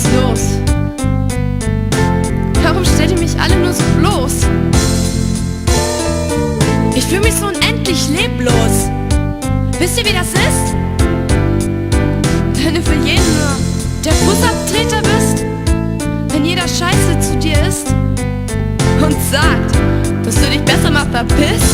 ist los? Warum stellt ihr mich alle nur so bloß? Ich fühle mich so unendlich leblos. Wisst ihr, wie das ist? Wenn du für jeden nur der Fußabtreter bist, wenn jeder Scheiße zu dir ist und sagt, dass du dich besser mal verpisst.